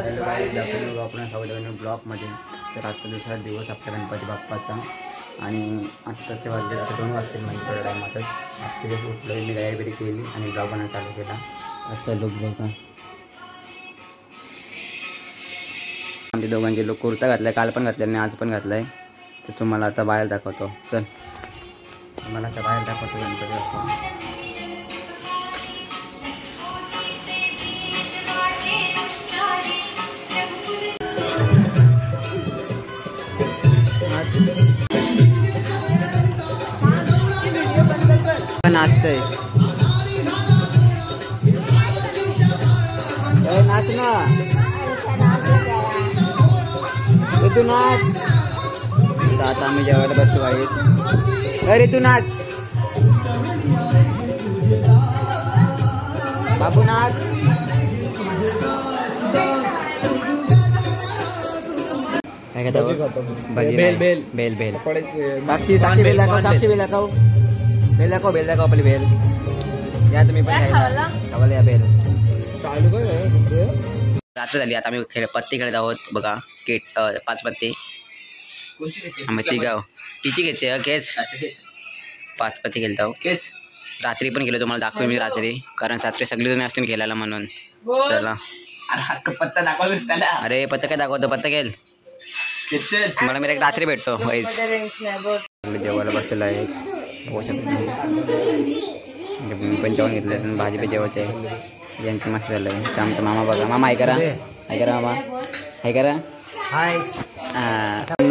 आपण सावधान ब्लॉकमध्ये. तर आजचा दुसरा दिवस आपल्या गणपती बाप्पाचा आणि आत्ताचे वाजले आता 2 वाजतील म्हणजे थोड्या टायमातच. आजच्या दिवस उठलो मी तयारी केली आणि ब्लॉग बनवायला चालू केला. आजचा लुक बघा. आमच्या दोघांचे लोक कुर्ता घातलाय, काल पण घातलाय आणि आज पण घातलाय. तर तुम्हाला आता बाहेर दाखवतो. चल तुम्हाला आता बाहेर दाखवतो गणपती बाप्पा. नाचतंय नाच ना तू नाच. आता आम्ही जेवायला बसलो आहे. अरे तू नाच बाबू नाच. काय बेल बेल बेल बेल साक्षी साक्षी बेल दाखव. साक्षी बेल दाखव. बेल दाखव. बेल दाखव आपली बेल. या तुम्ही पण खावाला या बेल. रात्र झाली आता आम्ही पत्ती खेळत आहोत बघा. 5 पत्ती आम्ही तिघाव तिची घ्यायची खेच 5 पत्ती खेळत आहोत. रात्री पण गेलो तुम्हाला दाखवेल मी रात्री, कारण रात्री सगळी तुम्ही असतील खेळायला म्हणून. चला पत्ता दाखवतोस त्याला. अरे पत्ता काय दाखवतो. पत्ता खेळ मला मी एक रात्री भेटतो. जेवायला बसलेला आहे. मी पण जेवण घेतलं. भाजी पण जेवायची आहे. यांचं मस्त झालं आहे. आमचा मामा बघा. मामा आहे करा. आहे करा मामा. आहे करा. हाय.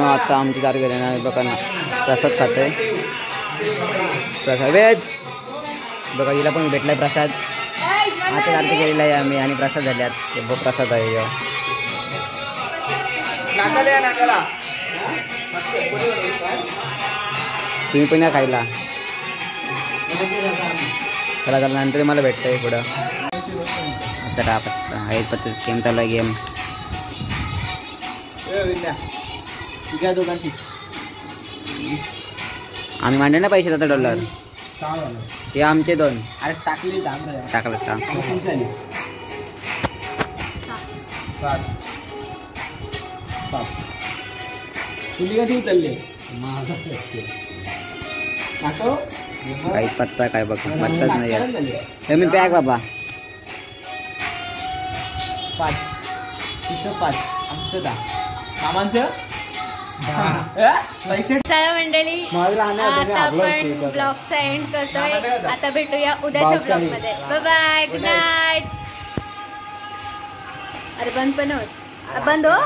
आता आमची तारीख बघा ना. प्रसाद खाते. प्रसाद वेद बघा. हिला पण भेटलाय प्रसाद. आता तारखे केलेला आहे आम्ही आणि प्रसाद झाल्यात. प्रसाद आहे तुम्ही पण या खायला. चला चला नंतर मला भेटतंय पुढं. आता आहेत पत्ती गेम चालू आहे. गेम आम्ही मांडले ना पैसे आता $. हे आमचे 2. अरे टाकले टाकलं का काही पत्ता काय बघ पत्ताच नाही. मी पॅक बाबा 5 आमचं 10 मामांचं. चला मंडळी आता आपण ब्लॉगचा एंड करतोय. आता भेटूया उद्याच्या ब्लॉग मध्ये. Bye bye. Good night. अरे बंद पण होत. बंद हो.